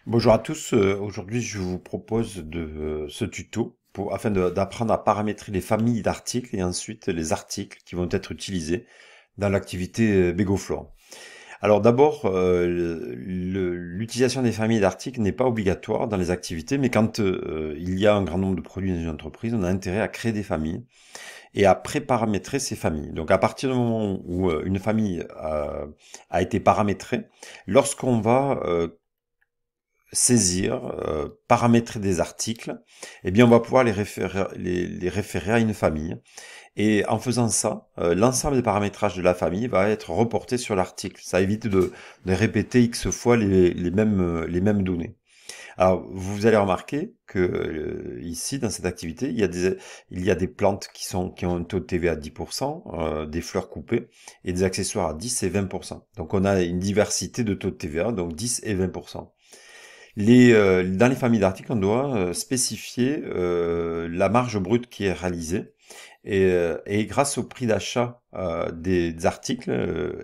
Bonjour à tous, aujourd'hui je vous propose ce tuto afin d'apprendre à paramétrer les familles d'articles et ensuite les articles qui vont être utilisés dans l'activité Begoflow. Alors d'abord, l'utilisation des familles d'articles n'est pas obligatoire dans les activités, mais quand il y a un grand nombre de produits dans une entreprise, on a intérêt à créer des familles et à pré-paramétrer ces familles. Donc à partir du moment où une famille a été paramétrée, lorsqu'on va saisir, paramétrer des articles, eh bien on va pouvoir les référer à une famille. Et en faisant ça, l'ensemble des paramétrages de la famille va être reporté sur l'article. Ça évite de répéter X fois les mêmes données. Alors, vous allez remarquer que ici, dans cette activité, il y a des plantes qui ont un taux de TVA à 10%, des fleurs coupées, et des accessoires à 10 et 20%. Donc, on a une diversité de taux de TVA, donc 10 et 20%. Dans les familles d'articles, on doit spécifier la marge brute qui est réalisée. Et grâce au prix d'achat des articles,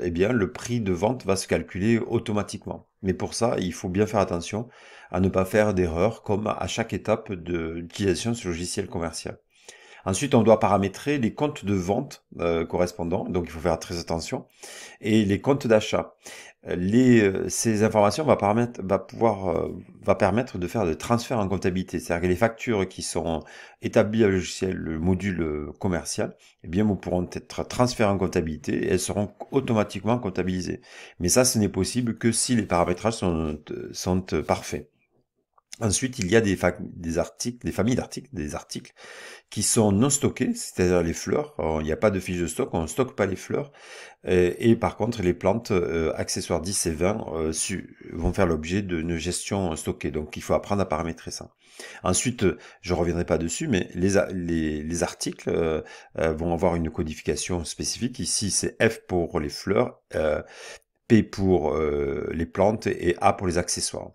eh bien, le prix de vente va se calculer automatiquement. Mais pour ça, il faut bien faire attention à ne pas faire d'erreur comme à chaque étape de l'utilisation de ce logiciel commercial. Ensuite, on doit paramétrer les comptes de vente correspondants, donc il faut faire très attention, et les comptes d'achat. Ces informations va permettre de faire des transferts en comptabilité. C'est-à-dire que les factures qui sont établies à le module commercial, eh bien, vous pourront être transférées en comptabilité et elles seront automatiquement comptabilisées. Mais ça, ce n'est possible que si les paramétrages sont parfaits. Ensuite, il y a des familles d'articles, des articles qui sont non stockés, c'est-à-dire les fleurs. Alors, il n'y a pas de fiche de stock, on ne stocke pas les fleurs. Et par contre, les plantes accessoires 10 et 20 vont faire l'objet d'une gestion stockée. Donc, il faut apprendre à paramétrer ça. Ensuite, je reviendrai pas dessus, mais les articles vont avoir une codification spécifique. Ici, c'est F pour les fleurs, P pour les plantes et A pour les accessoires.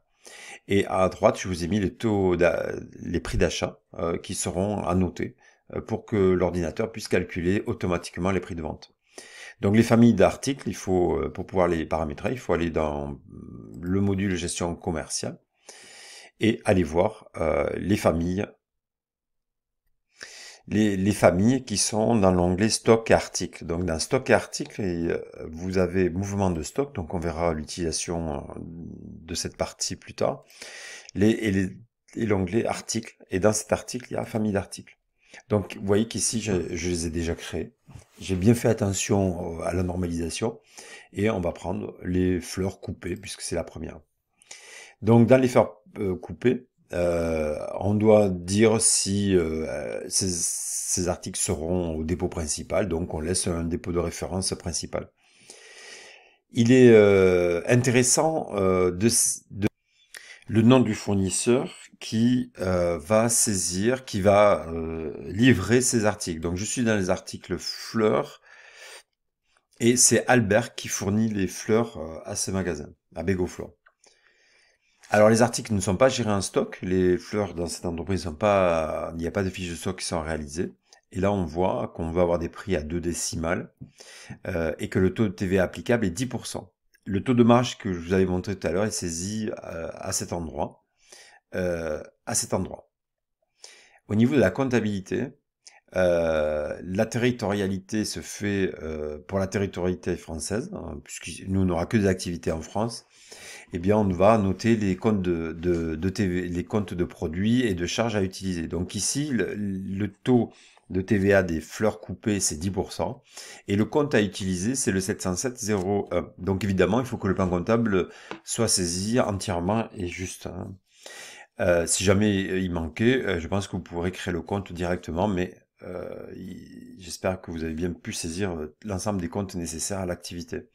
Et à droite, je vous ai mis les prix d'achat qui seront annotés pour que l'ordinateur puisse calculer automatiquement les prix de vente. Donc les familles d'articles, pour pouvoir les paramétrer, il faut aller dans le module gestion commerciale et aller voir les familles qui sont dans l'onglet stock et articles. Donc dans stock et articles, vous avez mouvement de stock, donc on verra l'utilisation de cette partie plus tard, et l'onglet articles. Et dans cet article, il y a famille d'articles. Donc vous voyez qu'ici, je les ai déjà créés. J'ai bien fait attention à la normalisation et on va prendre les fleurs coupées puisque c'est la première. Donc dans les fleurs coupées, on doit dire si ces articles seront au dépôt principal, donc on laisse un dépôt de référence principal. Il est intéressant le nom du fournisseur qui qui va livrer ces articles. Donc je suis dans les articles fleurs et c'est Albert qui fournit les fleurs à ces magasins, à Begoflore. Alors les articles ne sont pas gérés en stock, les fleurs dans cette entreprise sont pas, il n'y a pas de fiches de stock qui sont réalisées. Et là on voit qu'on va avoir des prix à 2 décimales et que le taux de TVA applicable est 10%. Le taux de marge que je vous avais montré tout à l'heure est saisi à cet endroit. Au niveau de la comptabilité, la territorialité se fait pour la territorialité française, hein, puisque nous n'aura que des activités en France. Eh bien, on va noter les comptes de TV, les comptes de produits et de charges à utiliser. Donc ici, le taux de TVA des fleurs coupées, c'est 10%. Et le compte à utiliser, c'est le 707,01. Donc évidemment, il faut que le plan comptable soit saisi entièrement et juste, hein. Si jamais il manquait, je pense que vous pourrez créer le compte directement, mais j'espère que vous avez bien pu saisir l'ensemble des comptes nécessaires à l'activité.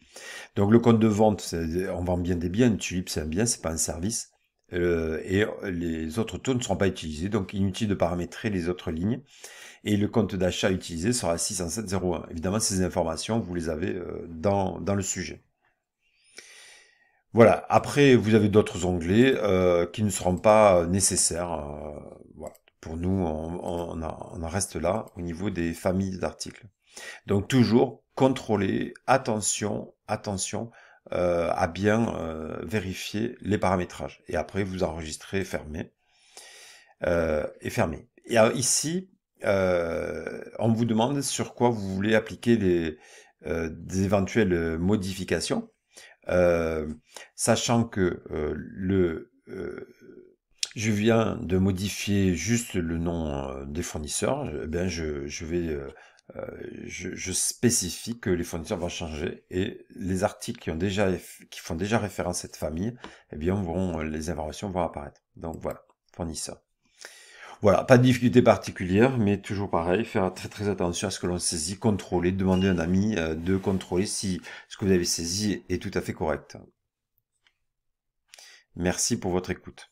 Donc le compte de vente, on vend bien des biens, une tulipe c'est un bien, c'est pas un service. Et les autres taux ne seront pas utilisés, donc inutile de paramétrer les autres lignes. Et le compte d'achat utilisé sera 607,01. Évidemment, ces informations, vous les avez dans le sujet. Voilà, après vous avez d'autres onglets qui ne seront pas nécessaires. Voilà. Pour nous, on en reste là au niveau des familles d'articles. Donc toujours contrôler, attention, à bien vérifier les paramétrages. Et après, vous enregistrez fermez. Et fermez. Et ici, on vous demande sur quoi vous voulez appliquer des éventuelles modifications, sachant que je viens de modifier juste le nom des fournisseurs, eh bien je spécifie que les fournisseurs vont changer et les articles qui font déjà référence à cette famille, eh bien les informations vont apparaître. Donc voilà, fournisseur. Voilà, pas de difficulté particulière, mais toujours pareil, faire très très attention à ce que l'on saisit, contrôler, demander à un ami de contrôler si ce que vous avez saisi est tout à fait correct. Merci pour votre écoute.